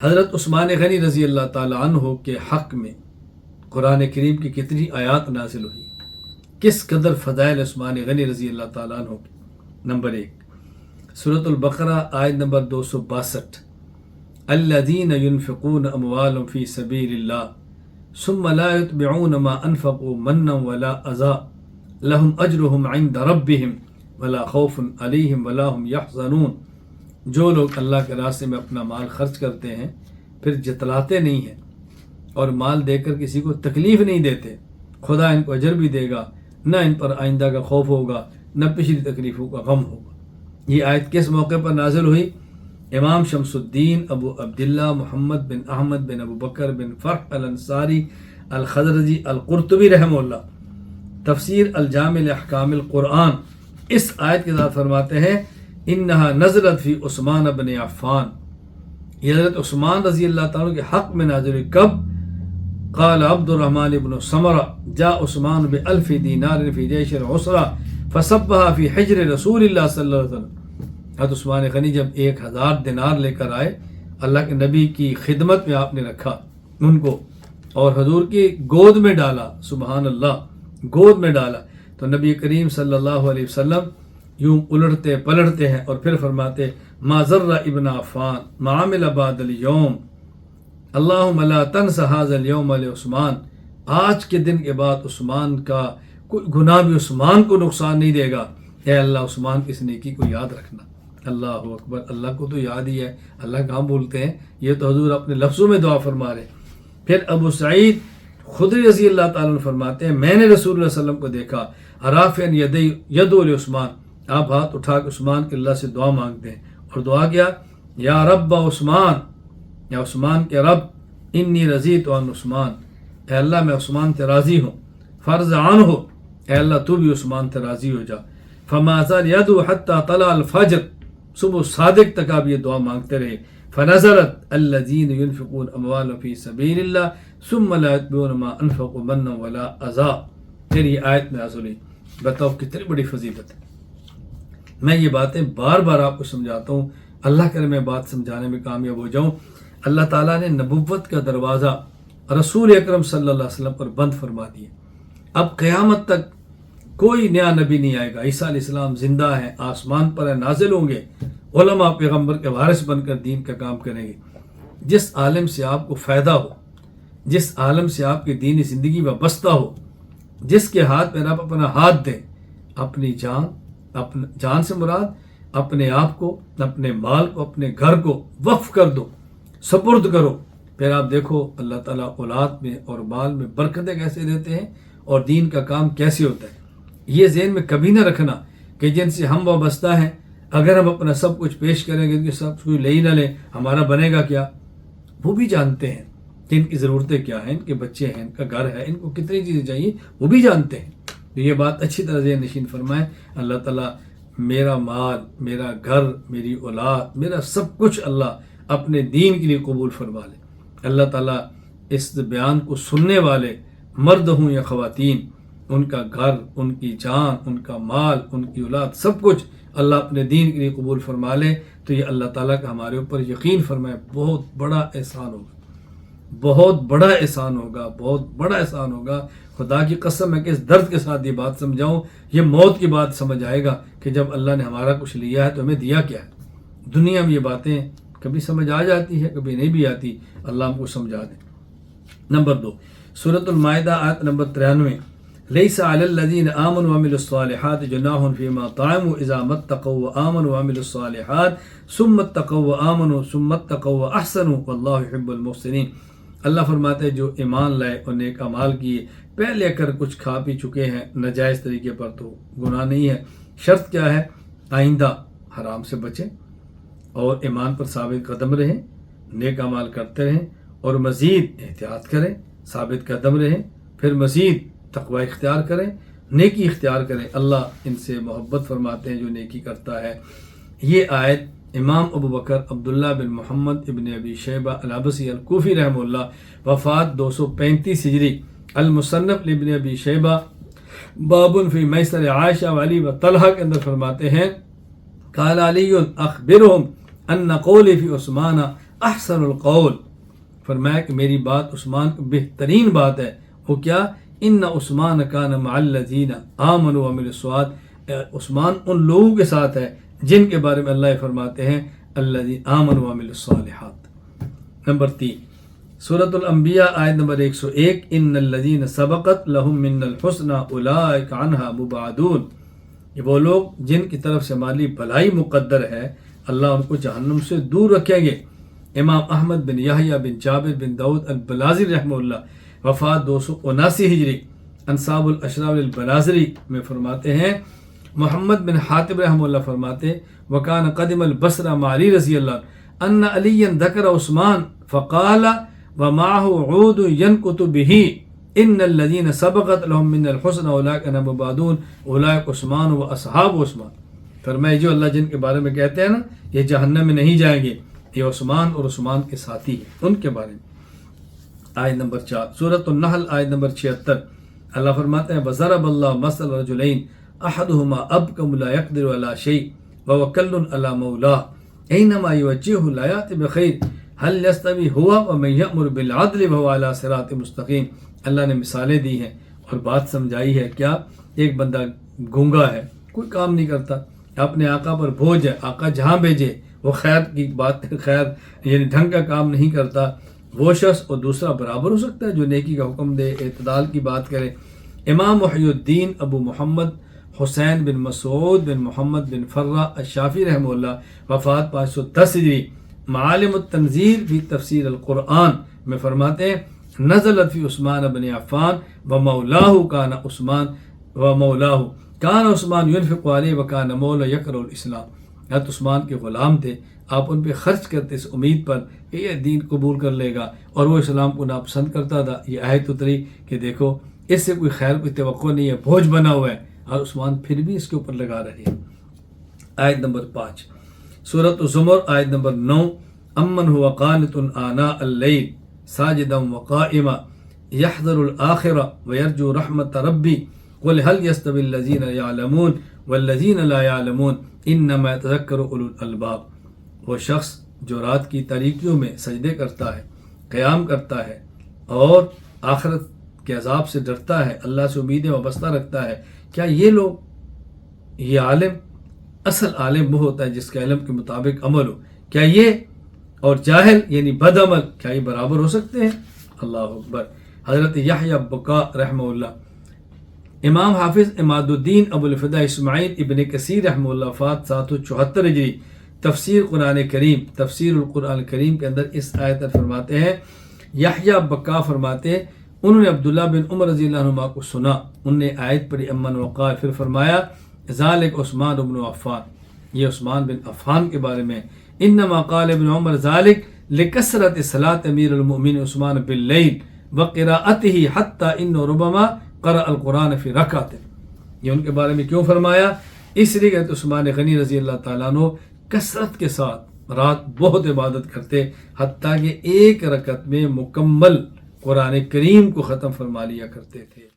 حضرت عثمان غنی رضی اللہ تعالیٰ عنہ کے حق میں قرآن کریم کی کتنی آیات نازل ہوئی، کس قدر فضائل عثمان غنی رضی اللہ تعالیٰ عنہ کی۔ نمبر 1 سورۃ البقرہ آیت نمبر 262، الذین ينفقون اموالهم فی سبیل اللہ ثم لا يتبعون ما انفقوا منا ولا اذى لهم اجرهم عند ربهم ولا خوف علیہم ولا هم يحزنون۔ جو لوگ اللہ کے راستے میں اپنا مال خرچ کرتے ہیں پھر جتلاتے نہیں ہیں اور مال دے کر کسی کو تکلیف نہیں دیتے، خدا ان کو اجر بھی دے گا، نہ ان پر آئندہ کا خوف ہوگا، نہ پچھلی تکلیفوں کا غم ہوگا۔ یہ آیت کس موقع پر نازل ہوئی؟ امام شمس الدین ابو عبداللہ محمد بن احمد بن ابو بکر بن فرح الانصاری الخزرجی القرطبی رحمہ اللہ تفسیر الجامع لاحکام القرآن اس آیت کے ساتھ فرماتے ہیں انہا نزلت فی عثمان بن عفان، یہ حضرت عثمان رضی اللہ تعالیٰ کے حق میں نازل ہوئی۔ کب؟ قال عبد الرحمن بن سمرہ جاء عثمان بألف دینار فی جیش العسرہ فصبها فی حجر رسول اللہ صلی اللہ علیہ وسلم۔ حضرت عثمان غنی جب 1000 دینار لے کر آئے، اللہ کے نبی کی خدمت میں آپ نے رکھا ان کو اور حضور کی گود میں ڈالا، سبحان اللہ، گود میں ڈالا تو نبی کریم صلی اللہ علیہ وسلم یوں الٹتے پلٹتے ہیں اور پھر فرماتے ما ذر ابن عفان ما عمل بعد اليوم اللہم لا تنس هذا اليوم لعثمان، آج کے دن کے بعد عثمان کا کوئی گناہ بھی عثمان کو نقصان نہیں دے گا، اے اللہ عثمان کی اس نیکی کو یاد رکھنا۔ اللہ اکبر، اللہ کو تو یاد ہی ہے، اللہ کہاں بولتے ہیں، یہ تو حضور اپنے لفظوں میں دعا فرما رہے۔ پھر ابو سعید خدری رضی اللہ تعالیٰ عنہ فرماتے ہیں میں نے رسول اللہ صلی اللہ علیہ وسلم کو دیکھا رافعا یدو لعثمان، آپ ہاتھ اٹھا کے عثمان کے اللہ سے دعا مانگتے ہیں اور دعا کیا یا رب عثمان، یا عثمان کے رب، انی رضیت عن عثمان، اے اللہ میں عثمان سے راضی ہوں، فرض عنہ، اے اللہ تو بھی عثمان سے راضی ہو جا۔ فما زال یدعو حتی طلع الفجر، صبح صادق تک آپ یہ دعا مانگتے رہے۔ فنزلت الذین ينفقون اموالهم فی سبیل اللہ ثم لا يتبعون ما انفقوا منا ولا اذى، پھر یہ آیت میں نازل ہوئی۔ بتاؤ کتنی بڑی فضیلت ہے۔ میں یہ باتیں بار بار آپ کو سمجھاتا ہوں، اللہ کرے میں بات سمجھانے میں کامیاب ہو جاؤں۔ اللہ تعالیٰ نے نبوت کا دروازہ رسول اکرم صلی اللہ علیہ وسلم پر بند فرما دیا۔ اب قیامت تک کوئی نیا نبی نہیں آئے گا، عیسیٰ علیہ السلام زندہ ہیں، آسمان پر نازل ہوں گے، علماء پیغمبر کے وارث بن کر دین کا کام کریں گے۔ جس عالم سے آپ کو فائدہ ہو، جس عالم سے آپ کی دینی زندگی وابستہ ہو، جس کے ہاتھ میں آپ اپنا ہاتھ دیں، اپنی جان سے مراد اپنے آپ کو، اپنے مال کو، اپنے گھر کو وقف کر دو، سپرد کرو، پھر آپ دیکھو اللہ تعالیٰ اولاد میں اور مال میں برکتیں کیسے دیتے ہیں اور دین کا کام کیسے ہوتا ہے۔ یہ ذہن میں کبھی نہ رکھنا کہ جن سے ہم وابستہ ہیں اگر ہم اپنا سب کچھ پیش کریں گے کہ سب کچھ لے ہی نہ لیں ہمارا بنے گا کیا؟ وہ بھی جانتے ہیں کہ ان کی ضرورتیں کیا ہیں، ان کے بچے ہیں، ان کا گھر ہے، ان کو کتنی چیزیں چاہیے، وہ بھی جانتے ہیں۔ تو یہ بات اچھی طرح ذہن نشین فرمائیں، اللہ تعالیٰ میرا مال، میرا گھر، میری اولاد، میرا سب کچھ اللہ اپنے دین کے لیے قبول فرما لے۔ اللہ تعالیٰ اس بیان کو سننے والے مرد ہوں یا خواتین، ان کا گھر، ان کی جان، ان کا مال، ان کی اولاد، سب کچھ اللہ اپنے دین کے لیے قبول فرما لے تو یہ اللہ تعالیٰ کا ہمارے اوپر یقین فرمائے بہت بڑا احسان ہوگا، بہت بڑا احسان ہوگا، بہت بڑا احسان ہوگا۔ خدا کی قسم ہے کہ اس درد کے ساتھ یہ بات سمجھاؤں، یہ موت کی بات سمجھ آئے گا کہ جب اللہ نے ہمارا کچھ لیا ہے تو ہمیں دیا کیا ہے۔ دنیا میں یہ باتیں کبھی سمجھ آ جاتی ہے، کبھی نہیں بھی آتی، اللہ ہم کو سمجھا دے۔ نمبر 2 سورۃ المائدہ آیت نمبر 93 لیس علی الذین آمنوا وعملوا الصالحات جناح فیما طعموا اذا ما اتقوا وآمنوا وعملوا الصالحات ثم اتقوا وآمنوا ثم اتقوا واحسنوا واللہ يحب المحسنین۔ اللہ فرماتے ہیں جو ایمان لائے اور نیک اعمال کیے، پہلے اگر کچھ کھا پی چکے ہیں ناجائز طریقے پر تو گناہ نہیں ہے، شرط کیا ہے؟ آئندہ حرام سے بچیں اور ایمان پر ثابت قدم رہیں، نیک اعمال کرتے رہیں اور مزید احتیاط کریں، ثابت قدم رہیں، پھر مزید تقوی اختیار کریں، نیکی اختیار کریں۔ اللہ ان سے محبت فرماتے ہیں جو نیکی کرتا ہے۔ یہ آیت امام ابو بکر عبداللہ بن محمد ابن ابی شیبہ العبسی الکوفی رحمہ اللہ وفات 235 ہجری، المصنف لابن ابی شیبہ باب فی میسر عائشہ وعلی و طلحہ کے اندر فرماتے ہیں قال علی اخبرهم ان قولی فی عثمان احسن القول، فرمایا کہ میری بات عثمان کی بہترین بات ہے. وہ کیا؟ ان عثمان کان مع الذین آمنوا وعملوا الصالحات، عثمان ان لوگوں کے ساتھ ہے جن کے بارے میں اللہ فرماتے ہیں الذین آمنوا وعملوا الصالحات. نمبر 3 سورۃ الانبیاء آیت نمبر 101 ان الذین سبقت لهم من الحسنى اولئک عنها مبعدون، یہ وہ لوگ جن کی طرف سے ہماری بھلائی مقدر ہے اللہ ان کو جہنم سے دور رکھیں گے. امام احمد بن یحییٰ بن جابر بن داؤد البلازری رحمہ اللہ وفات 279 ہجری انصاب الاشراف البلازری میں فرماتے ہیں محمد بن حاتب رحمہ اللہ فرماتے وکان قدم البصرہ مع علی رضی اللہ ان علی ذکر عثمان فقال ومعه عود ينقط به ان الذين سبقت لهم من الحسنى اولئک انهم مبعدون اولئک عثمان و اصحاب عثمان. فرمائے جو اللہ جن کے بارے میں کہتے ہیں نا یہ جہنم میں نہیں جائیں گے، یہ عثمان اور عثمان کے ساتھی ہیں، ان کے بارے میں. آیت نمبر 4 سورۃ النحل آیت نمبر 76 اللہ فرماتے ہیں وضرب اللہ مثل رجلین احدهما ابکم لا يقدر على شيء وهو كل على مولاه اينما يوجهه لا يأتي بخير هل يستوي هو ومن يأمر بالعدل وهو على صراط مستقيم. اللہ نے مثالیں دی ہیں اور بات سمجھائی ہے. کیا؟ ایک بندہ گونگا ہے، کوئی کام نہیں کرتا، اپنے آقا پر بوجھ ہے، آقا جہاں بھیجے وہ خیر کی بات، خیر یعنی ڈھنگ کا کام نہیں کرتا. وہ شخص اور دوسرا برابر ہو سکتا ہے جو نیکی کا حکم دے، اعتدال کی بات کرے. امام محی الدین ابو محمد حسین بن مسعود بن محمد بن فرہ الشافعی رحمہ اللہ وفات 510 ہجری معالم التنزیل فی تفسیر القرآن میں فرماتے ہیں نزلت فی عثمان بن عفان ومولاہ کان عثمان ومولاہ کان عثمان ينفق علیہ وکان مولا یقرأ الاسلام. حضرت عثمان کے غلام تھے، آپ ان پہ خرچ کرتے اس امید پر کہ یہ دین قبول کر لے گا، اور وہ اسلام کو ناپسند کرتا تھا. یہ آیت اتری کہ دیکھو اس سے کوئی خیر کوئی توقع نہیں ہے، بوجھ بنا ہوا ہے، اور عثمان پھر بھی اس کے اوپر لگا رہے ہیں. آیت نمبر 5 سورۃ الزمر آیت نمبر 9 امن هو قانت آناء اللیل ساجدا وقائما يحذر الآخرة ويرجو رحمت ربی قل هل يستوي الذين يعلمون والذين لا يعلمون انما يتذكر اولو الالباب. وہ شخص جو رات کی تاریکیوں میں سجدے کرتا ہے، قیام کرتا ہے اور آخرت کے عذاب سے ڈرتا ہے، اللہ سے امیدیں وابستہ رکھتا ہے، کیا یہ لوگ، یہ عالم، اصل عالم وہ ہوتا ہے جس کے علم کے مطابق عمل ہو، کیا یہ اور جاہل یعنی بد عمل کیا یہ برابر ہو سکتے ہیں؟ اللہ اکبر. حضرت یحییٰ بکا رحمہ اللہ، امام حافظ عماد الدین ابو الفدا اسماعیل ابن کثیر رحمہ اللہ وفات 774 ہجری تفسیر قرآن کریم تفسیر القرآن کریم کے اندر اس آیت پر فرماتے ہیں یحییٰ بکا فرماتے ہیں انہوں نے عبداللہ بن عمر رضی اللہ عنہ کو سنا، ان نے آیت پڑھی امن وقال، پھر فرمایا ذالک عثمان بن عفان، یہ عثمان بن عفان کے بارے میں. انما قال ابن عمر ذالک لکثرت صلاۃ امیر المؤمنین عثمان باللیل وقراءته حتی انه ربما قرأ القرآن فی رکعت. یہ ان کے بارے میں کیوں فرمایا؟ اس لیے کہ عثمان غنی رضی اللہ تعالیٰ عنہ کثرت کے ساتھ رات بہت عبادت کرتے، حتیٰ کہ ایک رکعت میں مکمل قرآن کریم کو ختم فرما لیا کرتے تھے.